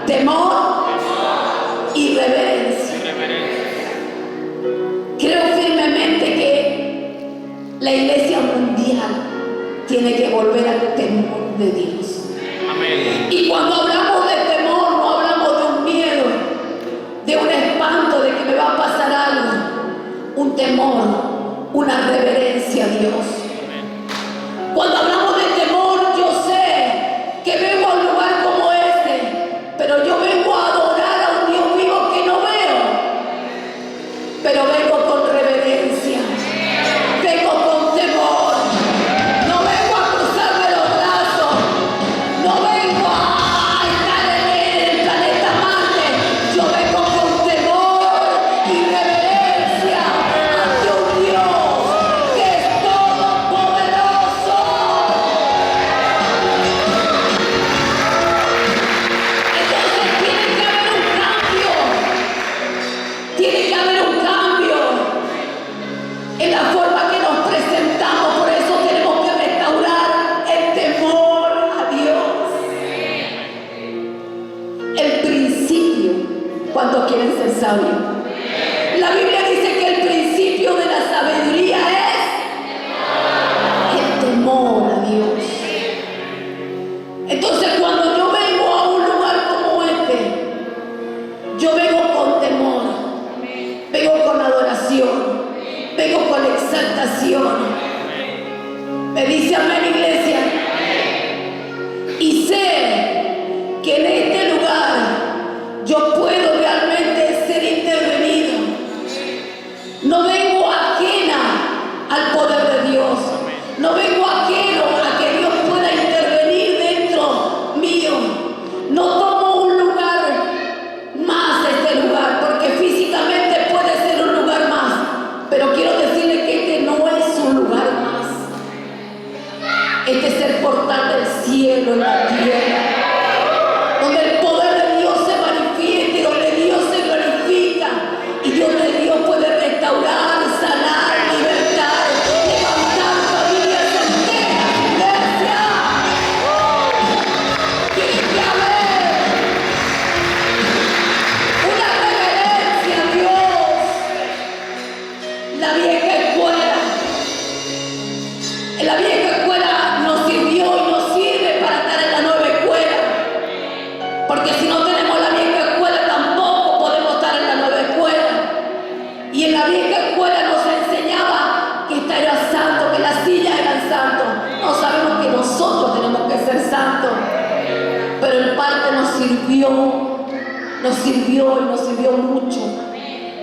temor y reverencia. Creo firmemente que la iglesia mundial tiene que volver al temor de Dios. Amén. Y cuando hablamos de temor, no hablamos de un miedo, de un espanto, de que me va a pasar algo. Un temor, una reverencia a Dios. Cuando hablamos de temor, yo sé que vengo a un lugar como este, pero yo vengo a adorar a un Dios vivo que no veo, pero vengo con reverencia, vengo con temor, no vengo a cruzarme los brazos, no vengo a estar en el planeta Marte, yo vengo con temor y reverencia ante un Dios que es todopoderoso. Entonces tiene que haber un cambio en la forma que nos presentamos. Por eso tenemos que restaurar el temor a Dios. El principio, ¿cuántos quieren ser sabios? La Biblia dice que el principio de la sabiduría es el temor a Dios. Entonces, cuando yo vengo a un lugar como este, yo vengo con temor, vengo con adoración, vengo con exaltación. Me dice amén, iglesia. Y sé que en este lugar yo puedo realmente ser intervenido. No vengo ajena al poder de Dios. No vengo ajeno a que Dios pueda intervenir dentro mío. No tomo un lugar más de este lugar, porque físicamente puede ser un lugar más, pero quiero decirle que este no es un lugar más. Este es el portal del cielo en la tierra, donde el poder de Dios se manifiesta y donde Dios se glorifica y donde Dios puede restaurar, sanar, libertar, levantar familias enteras. Iglesia, tiene que haber una reverencia a Dios. La vieja escuela, en la vieja escuela nos sirvió y nos sirve para estar en la nueva escuela, porque si no tenemos la vieja escuela tampoco podemos estar en la nueva escuela. Y en la vieja escuela nos enseñaba que esta era santo, que las sillas eran santos. No sabemos que nosotros tenemos que ser santos, pero en parte nos sirvió y nos sirvió mucho.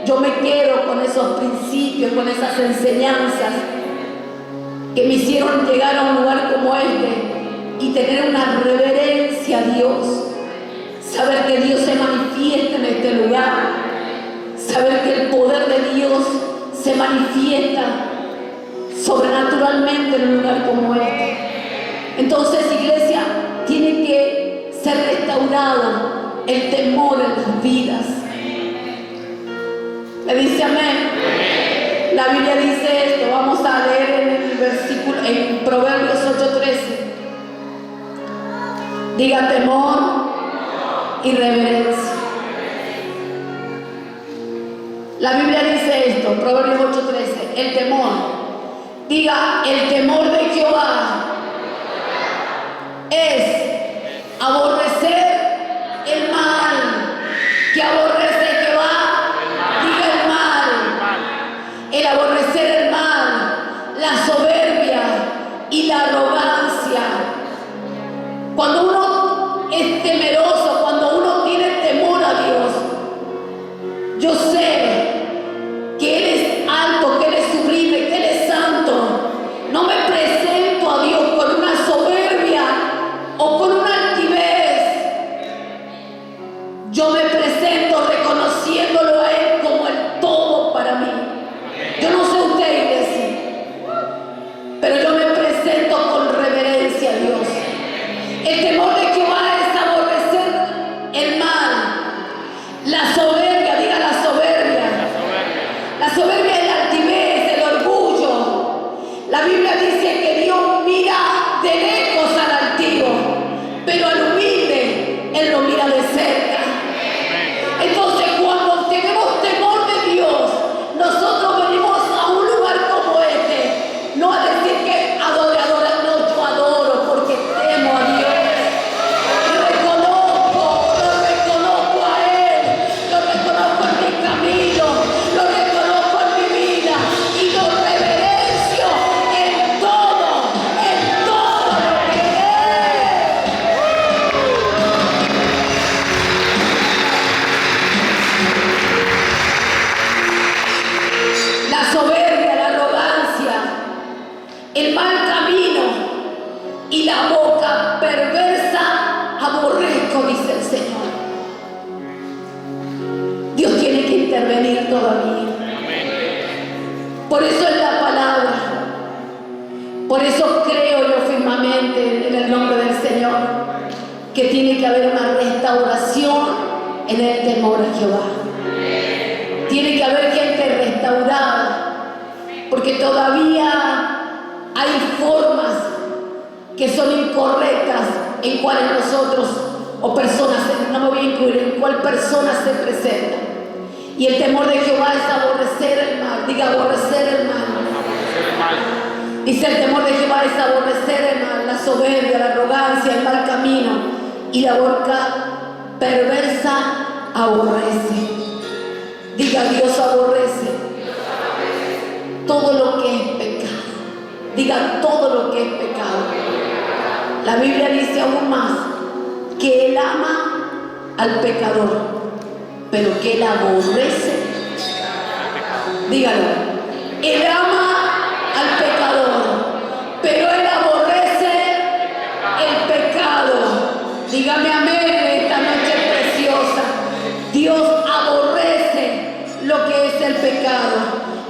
Yo me quedo con esos principios, con esas enseñanzas que me hicieron llegar a un lugar como este y tener una reverencia a Dios. Saber que Dios se manifiesta en este lugar. Saber que el poder de Dios se manifiesta sobrenaturalmente en un lugar como este. Entonces, iglesia, tiene que ser restaurado el temor en las vidas. ¿Me dice amén? La Biblia dice esto, vamos a leer en el versículo, en Proverbios 8:13. Diga temor y reverencia. La Biblia dice esto, Proverbios 8:13, el temor. Diga, el temor de Jehová es aborrecer el mal. ¿Qué aborrece Jehová? Diga el mal. El aborrecer el mal, la soberbia y la arrogancia. Cuando uno es temeroso, cuando uno tiene temor a Dios, yo sé que Él es alto, que Él es sublime, que Él es santo. No me presento a Dios con una soberbia o con una altivez el mal camino y la boca perversa aborrezco, dice el Señor. Dios tiene que intervenir todavía. Por eso es la palabra. Por eso creo yo firmemente en el nombre del Señor que tiene que haber una restauración en el temor a Jehová. Tiene que haber gente restaurada, porque todavía hay formas que son incorrectas en cuales nosotros o personas, no me voy a incluir, en cuál persona se presenta. Y el temor de Jehová es aborrecer el mal. Diga, aborrecer el mal. Dice, el temor de Jehová es aborrecer el mal, la soberbia, la arrogancia, el mal camino, y la boca perversa aborrece. Diga, Dios aborrece todo lo que es pecado. Diga, todo lo que es pecado. La Biblia dice aún más que Él ama al pecador, pero que Él aborrece. Dígalo. Él ama al pecador, pero Él aborrece el pecado. Dígame amén esta noche preciosa. Dios aborrece lo que es el pecado.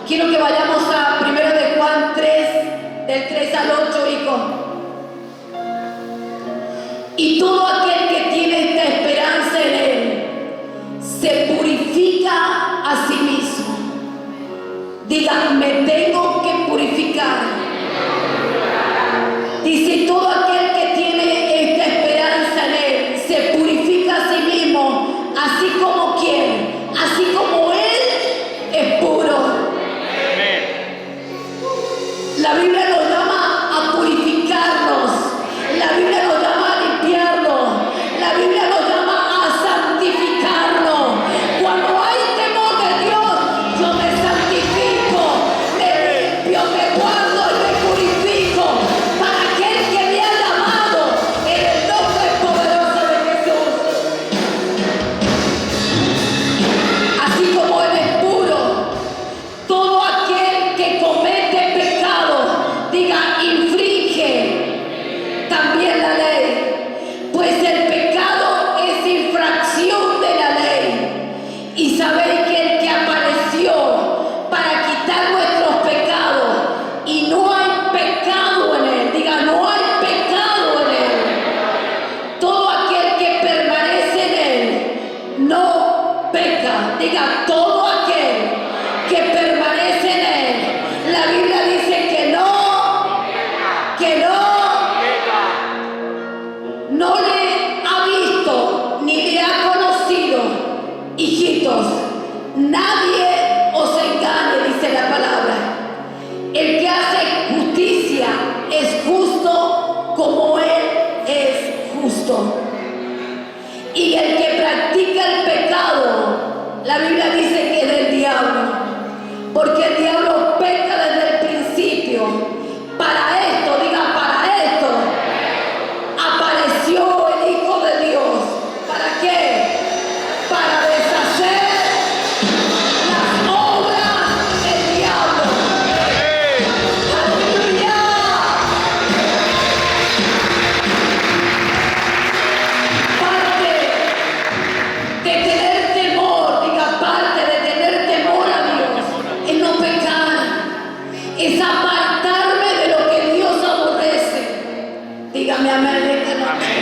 Quiero que vayamos a 1 de Juan 3, del 3 al 8, hijo. Y todo aquel que tiene esta esperanza en Él se purifica a sí mismo. Diga, me tengo que purificar. Dice, todo aquel que tiene esta esperanza en Él se purifica a sí mismo, así como quiere, así como Él es puro. La Biblia nos llama a purificarnos. La Biblia nos llama a limpiarnos. La Biblia nos llama a santificarnos. Cuando hay temor de Dios, yo me santifico, me limpio, me guardo y me purifico para aquel que me ha llamado en el nombre poderoso de Jesús. Así como Él es puro, todo aquel que comete pecado, diga, infringe también la ley, pues el pecado es infracción de la ley. Y sabéis que el que apareció para quitar nuestros pecados, y no hay pecado en Él. Diga, no hay pecado en Él. Todo aquel que permanece en Él no peca. Diga, todo aquel que permanece en Él. La Biblia dice que no le ha visto ni le ha conocido. Hijitos, nadie os engañe, dice la palabra. El que hace justicia es justo como Él es justo. Y el que practica el pecado, la Biblia dice que es del diablo, porque el diablo peca desde el principio. Para esto, diga, para esto apareció el Hijo de Dios. ¿Para qué? Para deshacer las obras del diablo. ¡Aleluya! Parte de tener temor, diga, parte de tener temor a Dios es no pecar, es apartarme de lo que Dios aborrece. Dígame amén esta noche.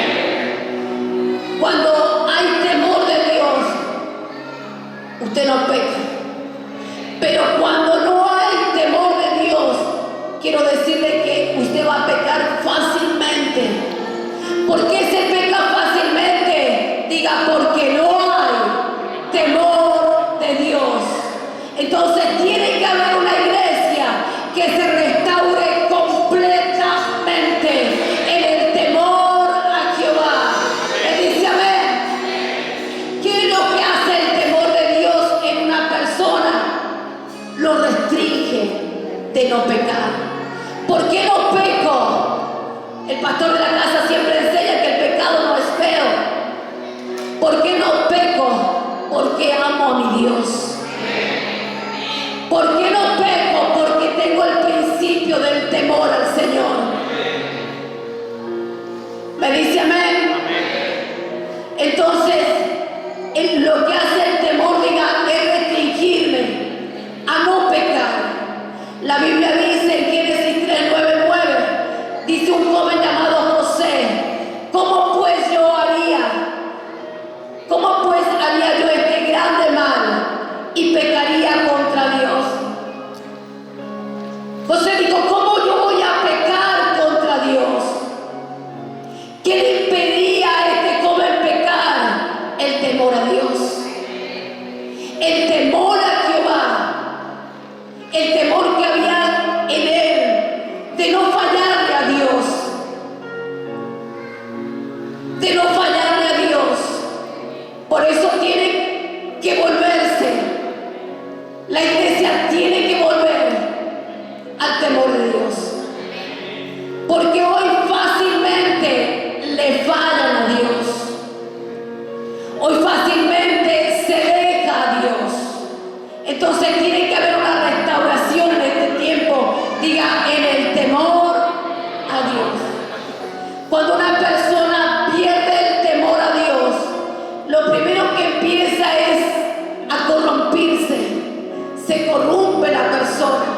Cuando hay temor de Dios, usted no peca. Pero cuando no hay temor de Dios, quiero decirle que usted va a pecar fácilmente. ¿Por qué se peca fácilmente? Diga, porque no hay temor de Dios. Entonces tiene que haber una iglesia que se restaure completamente en el temor a Jehová. ¿Me dice amén? ¿Qué es lo que hace el temor de Dios en una persona? Lo restringe de no pecar. ¿Por qué no peco? El pastor de la casa siempre enseña que el pecado no es feo. ¿Por qué no peco? Porque amo a mi Dios. ¿Por qué no peco? Porque tengo el principio principio del temor al Señor. ¿Me dice amén? Entonces, lo que hace el temor, diga, es restringirme a no pecar. La Biblia dice en Génesis 3:9, dice un joven llamado José, ¿cómo pues haría yo este grande mal y pecaría contra Dios? José dijo, ¿cómo yo voy a pecar contra Dios? ¿Qué le impedía a este joven pecar? El temor a Dios, el temor a Jehová, el temor que había en él de no fallarle a Dios, de no fallarle a Dios. Por eso tiene que volverse, la iglesia tiene que volver al temor de Dios, porque hoy fácilmente le fallan a Dios, hoy fácilmente se deja a Dios. Entonces tiene que haber una restauración en este tiempo, diga, en el temor a Dios. Cuando una persona pierde el temor a Dios, lo primero que empieza es a corrompirse, se corrompe la persona.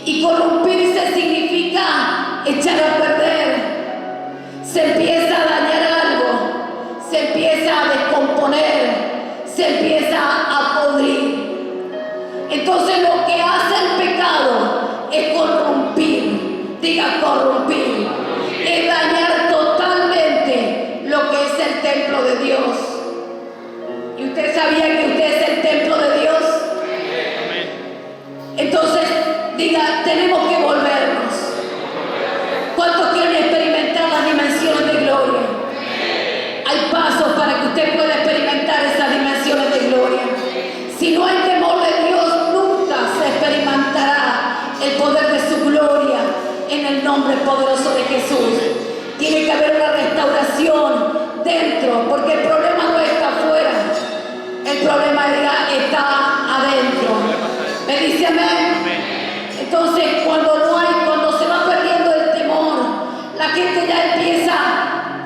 Y corrompirse significa echar a perder, se empieza a dañar algo, se empieza a descomponer, se empieza a podrir. Entonces lo que hace el pecado es corrompir, diga corrompir, es dañar totalmente lo que es el templo de Dios. ¿Y usted sabía que usted es el templo de Dios? Entonces, diga, tenemos que volvernos. ¿Cuántos quieren experimentar las dimensiones de gloria? Hay pasos para que usted pueda experimentar esas dimensiones de gloria. Si no hay temor de Dios, nunca se experimentará el poder de su gloria en el nombre poderoso de Jesús. Tiene que haber una restauración dentro, porque el problema no está afuera, el problema está adentro. ¿Me dice amén? Entonces, cuando se va perdiendo el temor, la gente ya empieza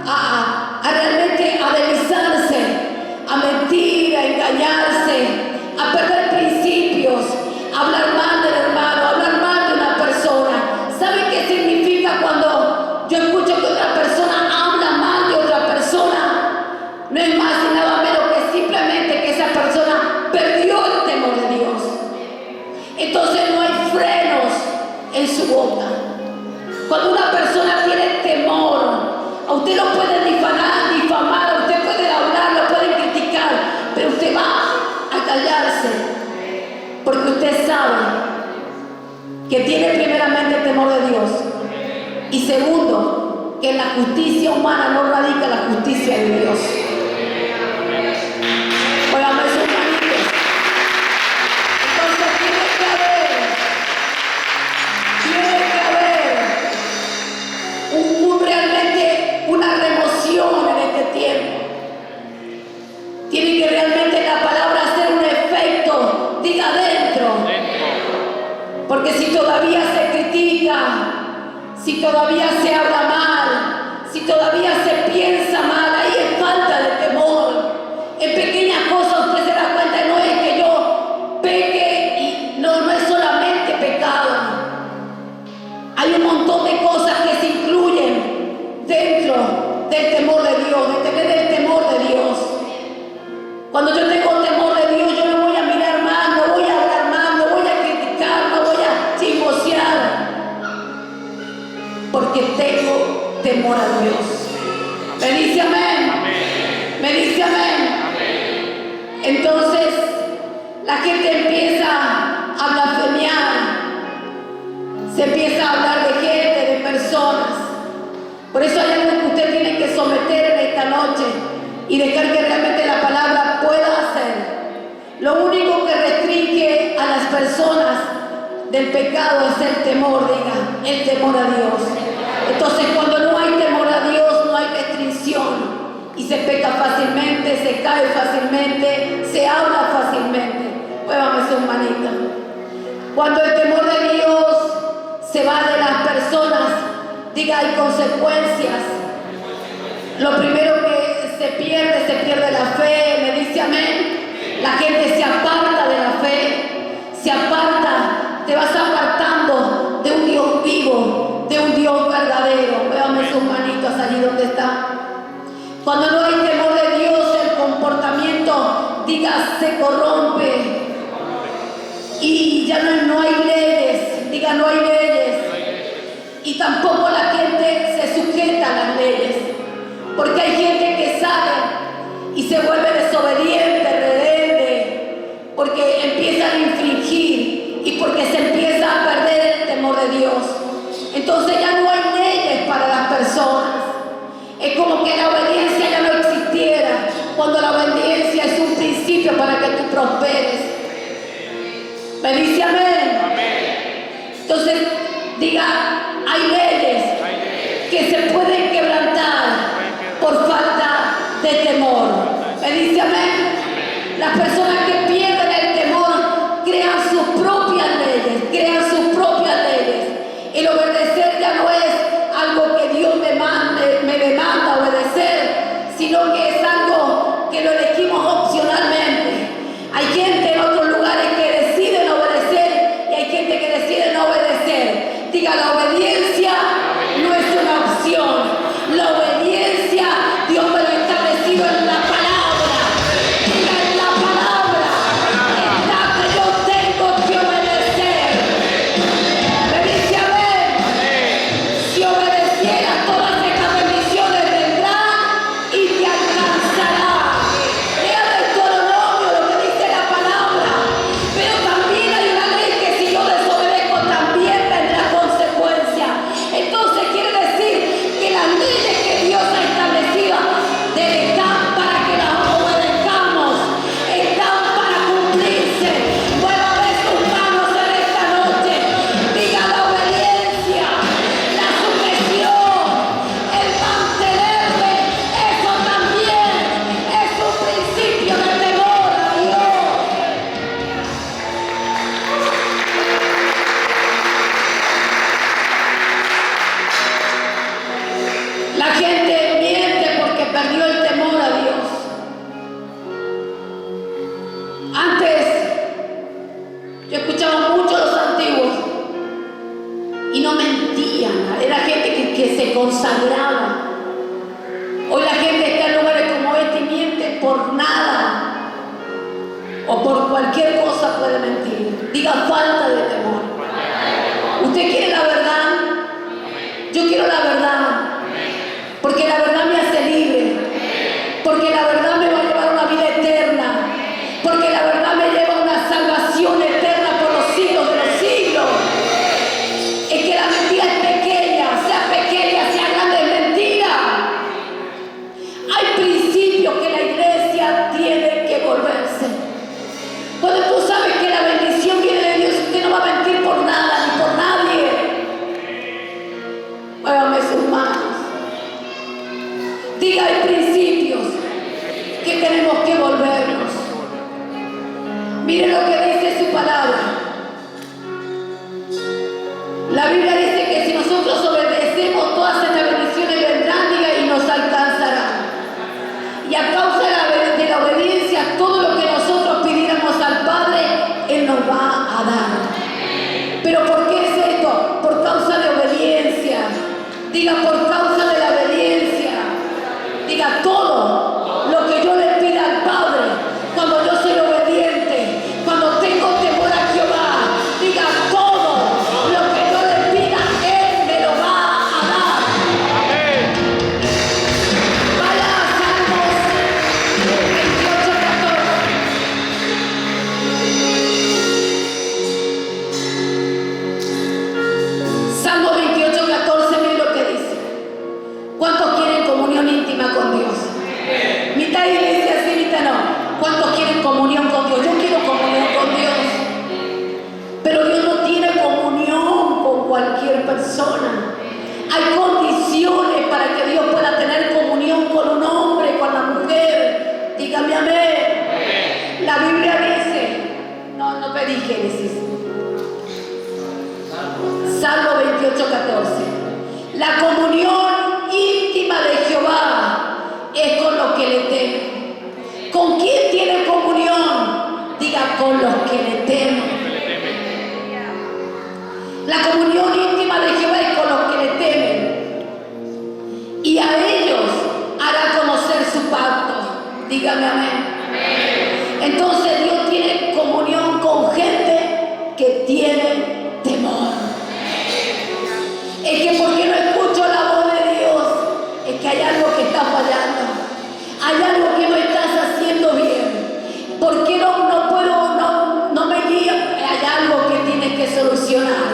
a realmente a deslizarse, a mentir, a engañarse, a perder principios, a hablar mal del hermano, a hablar mal de una persona. ¿Sabe qué significa cuando yo escucho que otra persona habla mal de otra persona? No es más y nada menos que simplemente que esa persona perdió el temor de Dios. Entonces no hay frenos en su boca. Cuando una persona tiene temor, a usted lo pueden difamar, usted puede hablar, lo pueden criticar, pero usted va a callarse, porque usted sabe que tiene primeramente el temor de Dios, y segundo, que en la justicia humana no radica la justicia de Dios. Óigame sus manitos. Entonces tiene que haber realmente una remoción en este tiempo. Tiene que realmente la palabra hacer un efecto, diga adentro. Porque si todavía se critica, si todavía se habla mal, si todavía se piensa mal, ahí es falta de temor. En pequeñas cosas usted se da cuenta, no es que yo peque y no es solamente pecado. Hay un montón de cosas que se incluyen dentro del temor de Dios, de tener el temor de Dios. Cuando yo tengo temor de Dios, yo no voy a mirar mal, no voy a hablar mal, no voy a criticar, no voy a chismosear, porque tengo temor a Dios. ¿Me dice amén? Amén. ¿Me dice amén? Amén. Entonces, la gente empieza a blasfemiar, se empieza a hablar de gente, de personas. Por eso hay algo que usted tiene que someter en esta noche y dejar que realmente la palabra pueda hacer. Lo único que restringe a las personas del pecado es el temor, diga, el temor a Dios. Entonces, cuando no hay temor a Dios, no hay restricción. Y se peca fácilmente, se cae fácilmente, se habla fácilmente. Muévame sus manitas. Cuando el temor de Dios se va de las personas, diga, hay consecuencias. Lo primero que se pierde la fe, me dice amén. La gente se aparta de la fe, se aparta, te vas apartando de un Dios vivo, de un Dios verdadero. Véame sus manitos allí donde está. Cuando no hay temor de Dios, el comportamiento, diga, se corrompe. Y ya no hay leyes, diga, no hay leyes. Y tampoco la gente se sujeta a las leyes. Porque hay gente que sale y se vuelve desobediente, rebelde, porque empiezan a infringir y porque se empieza a perder el temor de Dios. Entonces ya no hay leyes para las personas. Es como que la obediencia ya no existiera, cuando la obediencia es un principio para que tú prosperes. ¿Me dice amén? Entonces, diga, hay leyes que se pueden quebrantar por falta de temor. ¿Me dice amén? Las personas que pierden el temor crean sus propias leyes, El obedecer ya no es algo que Dios me demanda obedecer, sino que es algo que lo elegimos opcionalmente. Hay gente en otros lugares que deciden obedecer y hay gente que decide no obedecer. Diga, la obediencia no es una opción. La obediencia, Dios me lo ha establecido en la palabra. Diga, en la palabra está que yo tengo que obedecer. Me dice amén. Si obedecieras, todas estas bendiciones vendrán y te alcanzarán. Lea Deuteronomio lo que dice la palabra. Pero también hay una ley que si yo desobedezco también vendrá consecuencia. Entonces quiere decir que las leyes que Dios ha establecido están para que las obedezcamos, están para cumplirse. Muévame sus manos en esta noche. Diga, la obediencia, la sujeción, el mantenerme, eso también es un principio de temor a Dios. La gente miente porque perdió el temor a Dios. Antes, yo escuchaba mucho a los antiguos y no mentían. Era gente que se consagraba. Hoy la gente está en lugares como este y miente por nada o por cualquier cosa puede mentir. Diga, falta de temor. ¿Usted quiere la verdad? Yo quiero la verdad. Porque la verdad me hace libre. Porque la verdad me va a llevar a una vida eterna. Porque la verdad me lleva a una salvación eterna por los siglos de los siglos. Es que la mentira es pequeña, sea grande, es mentira. Hay principios que la iglesia tiene que volverse. Cuando tú sabes que la bendición viene de Dios, usted no va a mentir por nada ni por nadie. Muévame sus manos. Diga, hay principios que tenemos que volvernos. Mire lo que dice su palabra. La Biblia dice que si nosotros obedecemos, todas estas bendiciones vendrán, diga, y nos alcanzarán. Y a causa de la obediencia, todo lo que nosotros pidiéramos al Padre, Él nos va a dar. ¿Pero por qué es esto? Por causa de obediencia. Diga, por causa de la obediencia. Diga, todo lo que yo le pida al Padre, cuando yo soy obediente, cuando tengo temor a Jehová, diga, todo lo que yo le pida los que le temen. La comunión íntima de Jehová es con los que le temen. Y a ellos hará conocer su pacto. Dígame amén. Entonces Dios tiene comunión con gente que tiene temor. Es que porque no escucho la voz de Dios, es que hay algo que está fallando. Hay algo que no estás haciendo bien. ¿Por qué no me guía? Hay algo que tienes que solucionar.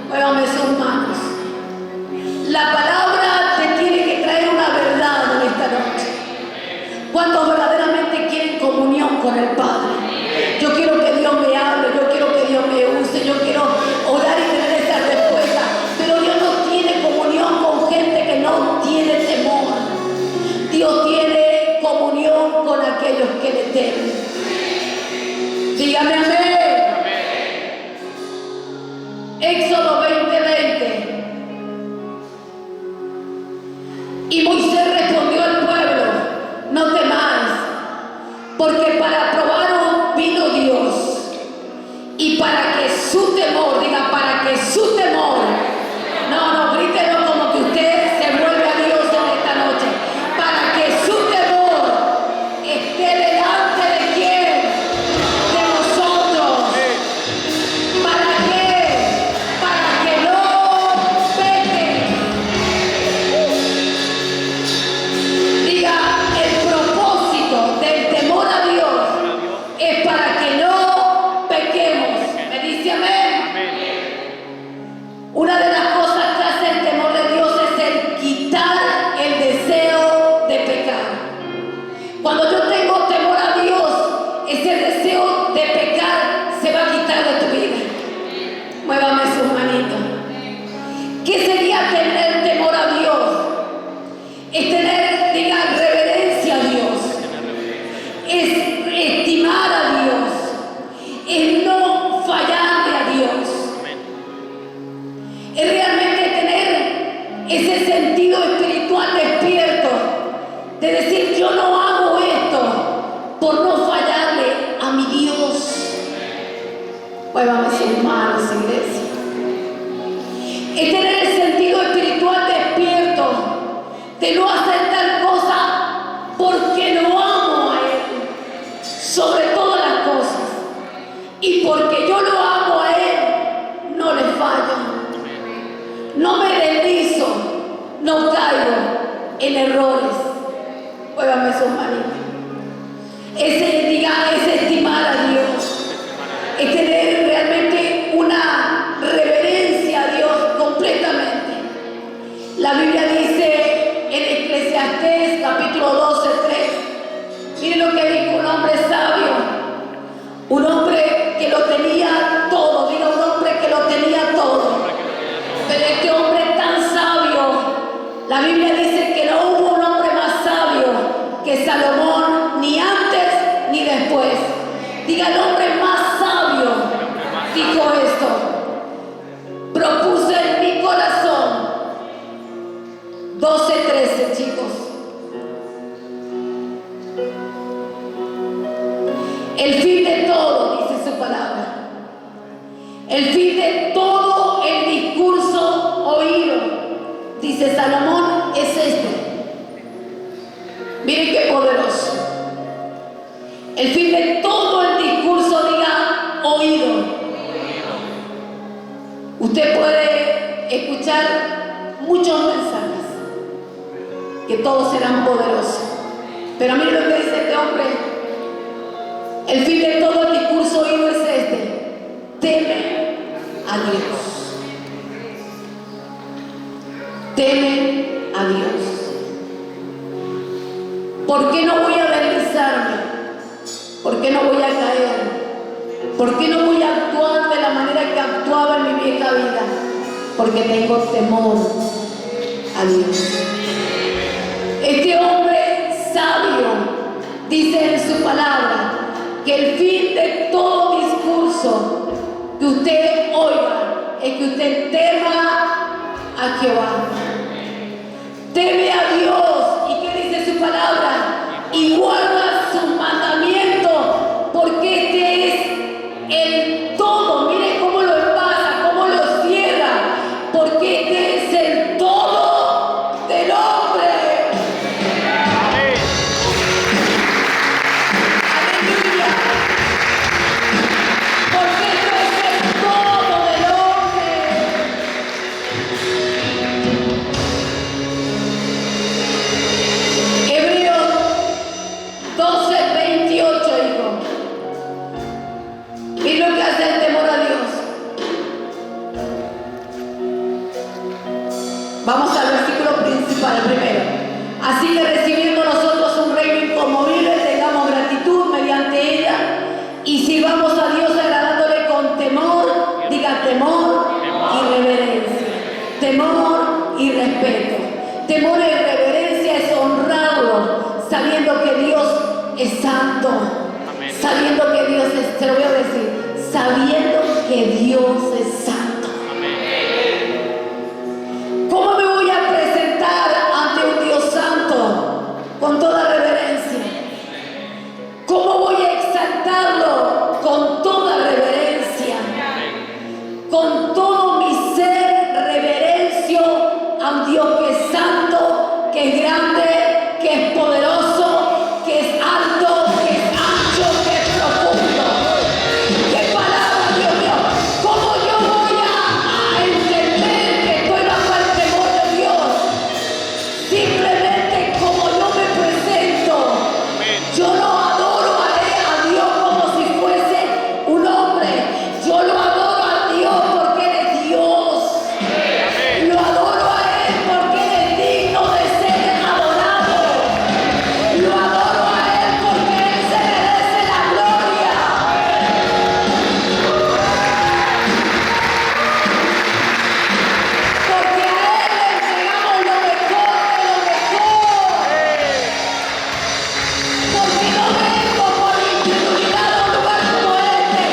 Muévame sus manos. La palabra te tiene que traer una verdad en esta noche. ¿Cuántos verdaderamente quieren comunión con el Padre? Yo quiero que Dios me hable, yo quiero que Dios me use, yo quiero orar y tener esa respuesta. Pero Dios no tiene comunión con gente que no tiene temor. Dios tiene comunión con aquellos que le temen. Dígame amén. Éxodo 20:20. Y Moisés respondió al pueblo: no temáis, porque para probaros vino Dios, y para que su temor, diga, para que su temor, no, grítelo como que usted se vuelve a Dios en esta noche, para que su temor esté delante de quién, de nosotros. ¿Para qué? Para que no pequen. Diga, el propósito del temor a Dios es para que no pequemos. ¿Me dice amén? Una de las cosas que hace el temor de Dios es el quitar el deseo de pecar. Cuando yo tengo temor a Dios, ese deseo de pecar se va a quitar de tu vida. Muévame sus manitos. ¿Qué sería tener temor a Dios? Es tener, diga, reverencia a Dios. Es estimar a Dios. Es no fallarle a Dios. Es realmente tener ese sentido espiritual despierto de decir, yo no hago esto por no fallarle a mi Dios. Muévame sus manos, iglesia. Es tener el sentido espiritual despierto de no hacer tal cosa porque lo amo a Él sobre todas las cosas, y porque yo lo amo a Él no le fallo, no me deslizo, no caigo en errores. Muévame sus manitos. Es estimar a Dios, es tener realmente una reverencia a Dios completamente. La Biblia dice en Eclesiastés capítulo 12:3, miren lo que dijo un hombre sabio, un hombre que lo tenía todo, diga, un hombre que lo tenía todo. Pero este hombre tan sabio, la Biblia dice que no hubo un hombre más sabio que Salomón, ni antes ni después. Diga, el hombre más sabio dijo esto: propuse en mi corazón, 12:13, chicos. El fin de todo, dice su palabra. El fin de todo el discurso oído, dice Salomón, es este. Miren qué poderoso. El fin de todo el discurso, diga, oído. Usted puede escuchar muchos mensajes, que todos serán poderosos. Pero miren lo que dice este hombre. El fin de todo el discurso oído es este: teme a Dios. Teme a Dios. ¿Por qué no voy a deslizarme? ¿Por qué no voy a caer? ¿Por qué no voy a actuar de la manera que actuaba en mi vieja vida? Porque tengo temor a Dios. Este hombre sabio dice en su palabra que el fin de todo discurso que usted oiga es que usted tema a Jehová. Teme a Dios. ¿Y qué dice su palabra? Y guarda sus mandamientos, porque este es Y lo que hace el temor a Dios. Vamos al versículo principal primero. Así que recibiendo nosotros un reino inconmovible, tengamos gratitud mediante ella y sirvamos a Dios agradándole con temor, diga temor y reverencia. Temor y respeto. Temor y reverencia es honrarlo, sabiendo que Dios es santo. Amén. Sabiendo que Dios es, te lo voy a decir, sabiendo que Dios es santo. Amén. ¿Cómo me voy a presentar ante un Dios santo? Con toda reverencia. ¿Cómo voy a exaltarlo? Con toda reverencia. Con todo mi ser reverencio a un Dios que es santo, que es grande, que es poderoso, que es alto, que es ancho, que es profundo. ¡Qué palabra, Dios mío! ¿Cómo yo voy a entender que estoy bajo el temor de Dios? Simplemente como yo me presento. Yo no adoro a Dios como si fuese un hombre. Yo lo adoro a Dios porque Él es Dios. Lo adoro a Él porque Él es digno de ser adorado. Lo adoro a Él porque Él se merece la gloria. Porque a Él le entregamos lo mejor de lo mejor. Porque no vengo por incredulidad a un lugar como este.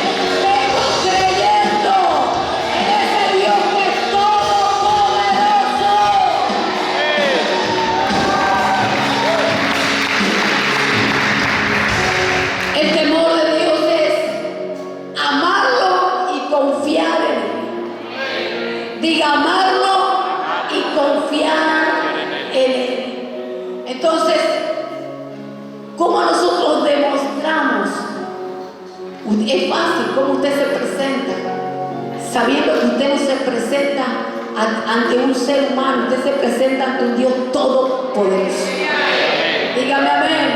Vengo creyendo en ese Dios que es todopoderoso. El temor de Dios es amarlo y confiar en Él. Diga amarlo y confiar en Él. Entonces, ¿cómo nosotros demostramos? Es fácil cómo usted se presenta. Sabiendo que usted no se presenta ante un ser humano, usted se presenta ante un Dios todopoderoso. Dígame amén.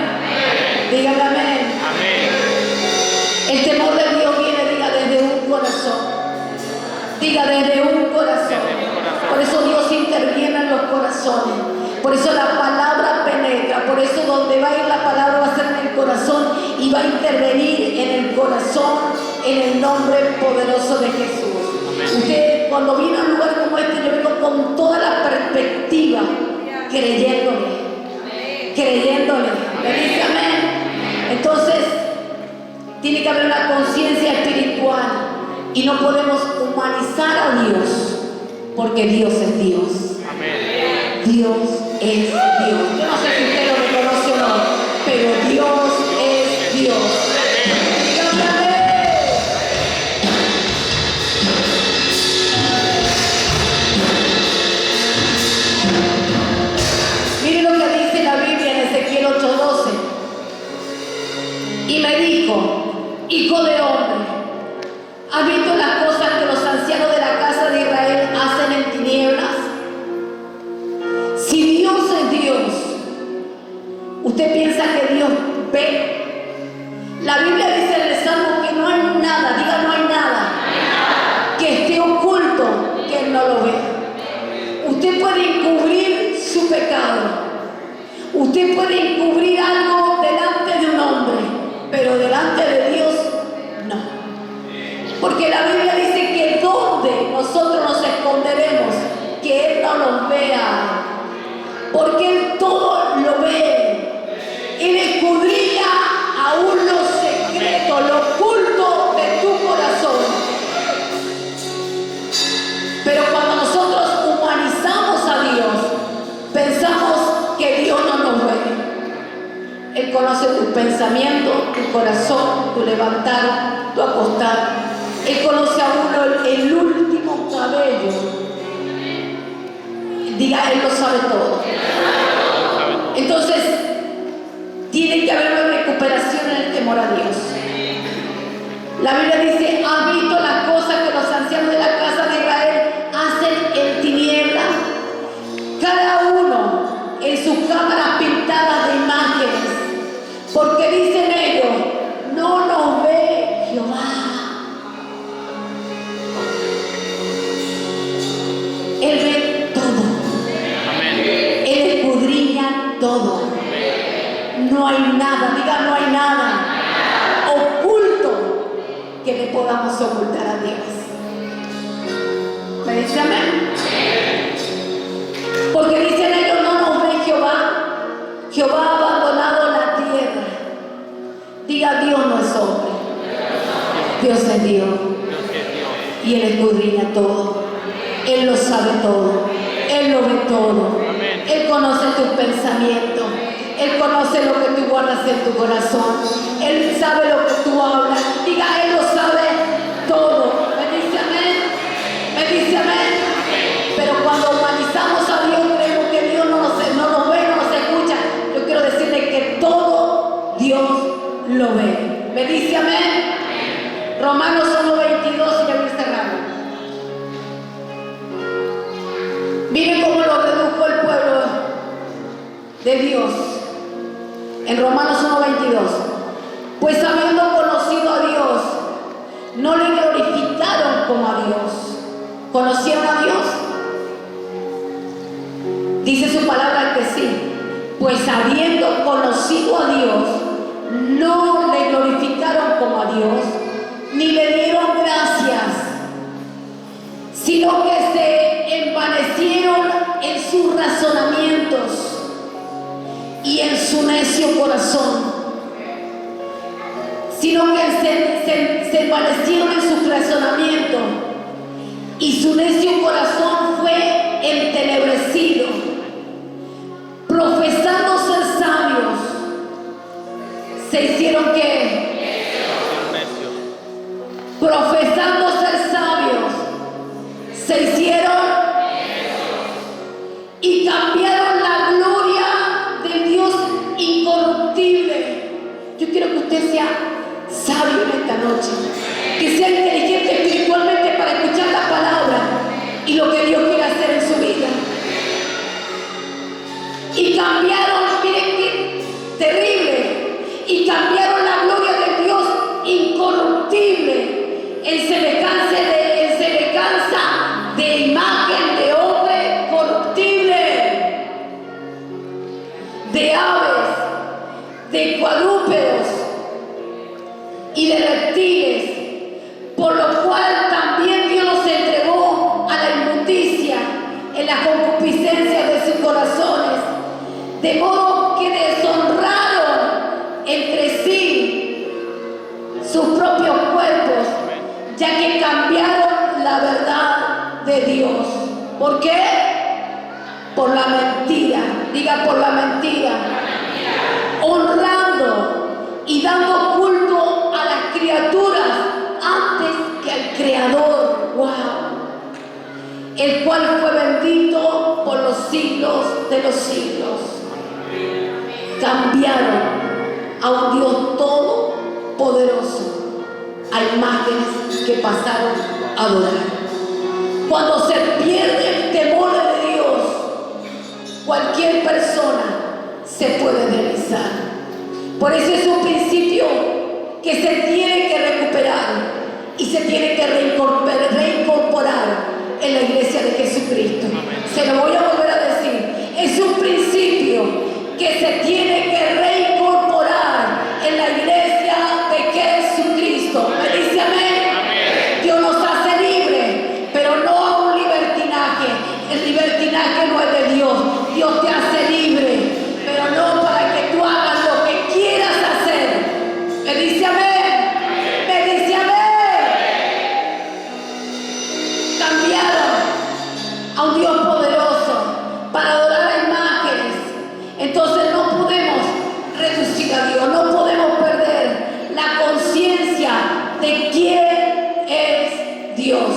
Dígame amén. El temor de Dios viene, diga, desde un corazón. Diga, desde un corazón. Por eso Dios interviene en los corazones. Por eso la palabra penetra. Por eso donde va a ir la palabra va a ser en el corazón y va a intervenir en el corazón en el nombre poderoso de Jesús. Usted cuando viene a un lugar como este, yo vengo con toda la perspectiva, creyéndole. Creyéndole. ¿Me dice amén? Entonces, tiene que haber una conciencia espiritual y no podemos humanizar a Dios porque Dios es Dios. Dios es Dios. Yo no sé si usted lo reconoce o no, pero Dios es Dios. Dígame amén. Mire lo que dice la Biblia en Ezequiel 8:12. Y me dijo, hijo de hombre, ¿has visto las cosas que los ancianos de la casa de Israel hacen en tinieblas? Si Dios es Dios, ¿usted piensa que Dios ve? La Biblia dice en el Salmo que no hay nada, diga no hay nada, que esté oculto que Él no lo ve. Usted puede encubrir su pecado. Usted puede encubrir algo delante de un hombre, pero delante de Dios no. Porque la Biblia dice que donde nosotros nos esconderemos, que Él no nos vea. Porque Él todo lo ve. Él escudriña aún lo secreto, lo oculto de tu corazón. Pero cuando nosotros humanizamos a Dios, pensamos que Dios no nos ve. Él conoce tus pensamientos, tu corazón, tu levantar, tu acostar. Él conoce a uno el último cabello. Diga, Él lo sabe todo. Entonces, tiene que haber una recuperación en el temor a Dios. La Biblia dice, ¿has visto las cosas que los ancianos de la casa de Israel hacen en tinieblas? Cada uno en sus cámaras pintadas de imágenes. Porque dicen ellos, no nos ve Jehová. todo. No hay nada, diga, no hay nada oculto que le podamos ocultar a Dios. ¿Me dice amén? Porque dicen ellos, no nos ve Jehová. Jehová ha abandonado la tierra. Diga, Dios no es hombre. Dios es Dios. Y Él escudriña todo. Él lo sabe todo. Él lo ve todo. Él conoce tus pensamientos. Él conoce lo que tú guardas en tu corazón. Él sabe lo que tú hablas. Diga, Él lo sabe todo. ¿Me dice amén? ¿Me dice amén? Pero cuando humanizamos a Dios, creemos que Dios no nos ve, no nos escucha. Yo quiero decirle que todo Dios lo ve. ¿Me dice amén? Romanos 1:22, y ya voy cerrando. Miren cómo lo redujo el pueblo de Dios. En Romanos 1:22. Pues habiendo conocido a Dios, no le glorificaron como a Dios. ¿Conocieron a Dios? Dice su palabra que sí. Pues habiendo conocido a Dios, no le glorificaron como a Dios, ni le dieron gracias, sino que se envanecieron en sus razonamientos y en su necio corazón. Sino que se envanecieron en su razonamiento y su necio corazón fue entenebrecido. Profesando ser sabios, se hicieron ¿qué? Profesando ser sabios, se hicieron y cambiaron la gloria del Dios incorruptible. Yo quiero que usted sea sabio en esta noche, que sea inteligente espiritualmente para escuchar la palabra y lo que Dios quiere hacer en su vida. Y cambiaron, miren qué terrible, y cambiaron la gloria del Dios incorruptible en semejanza de imagen de hombre corruptible, de aves, de cuadrúpedos y de reptiles, por lo cual también Dios los entregó a la inmundicia en la concupiscencia de sus corazones, de modo que deshonraron entre sí sus propios cuerpos, ya que cambiaron la verdad de Dios. ¿Por qué? Por la mentira. Diga, por la mentira. Honrando y dando culto a las criaturas antes que al Creador. ¡Wow! El cual fue bendito por los siglos de los siglos. Cambiaron a un Dios todopoderoso a imágenes que pasaron a adorar. Cuando se pierde el temor de Dios, cualquier persona se puede realizar. Por eso es un principio que se tiene que recuperar y se tiene que reincorporar en la iglesia de Jesucristo. Se lo voy a volver a decir. Es un principio que se tiene que reincorporar en la iglesia de Jesucristo. ¿Me dice amén? Dios nos hace libres, pero no a un libertinaje. El libertinaje no es de Dios. Dios te hace libre, pero no para que tú hagas lo que quieras hacer. ¿Me dice amén? ¿Me dice amén? Cambiaron a un Dios poderoso para adorar a imágenes. Entonces no podemos reducir a Dios, no podemos perder la conciencia de quién es Dios.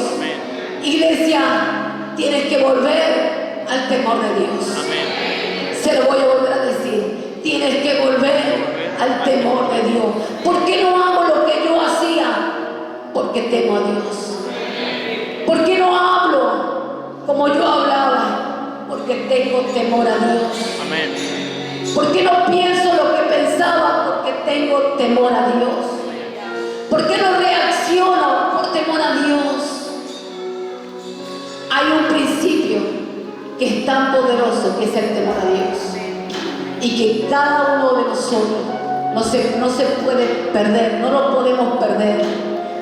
Iglesia, tienes que volver al temor de Dios. Se lo voy a volver a decir. Tienes que volver al temor de Dios. ¿Por qué no hago lo que yo hacía? Porque temo a Dios. ¿Por qué no hablo como yo hablaba? Porque tengo temor a Dios. ¿Por qué no pienso lo que pensaba? Porque tengo temor a Dios. ¿Por qué no reacciono? Por temor a Dios. Hay un principio que es tan poderoso, que es el temor a Dios. y que cada uno de nosotros no se puede perder, no lo podemos perder.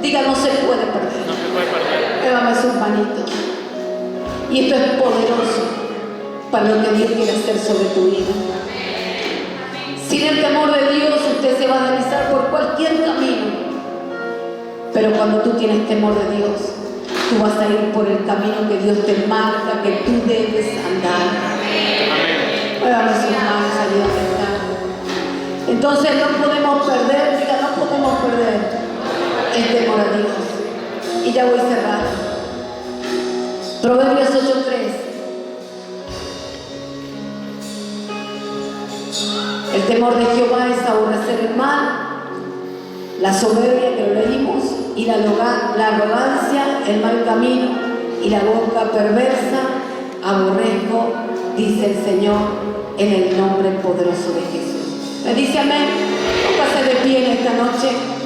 Diga, no se puede perder. No se puede perder. Levame sus manitos. Y esto es poderoso para lo que Dios quiere hacer sobre tu vida. Sin el temor de Dios, usted se va a deslizar por cualquier camino. Pero cuando tú tienes temor de Dios, tú vas a ir por el camino que Dios te marca, que tú debes andar. Muévame sus manos, ayúdame a estar. Entonces no podemos perder, diga, no podemos perder el temor a Dios. Y ya voy a cerrar. Proverbios 8:3. El temor de Jehová es aborrecer el mal, la soberbia que lo leímos, y la arrogancia, el mal camino y la boca perversa, aborrezco, dice el Señor, en el nombre poderoso de Jesús. ¿Me dice amén? Póngase de pie en esta noche.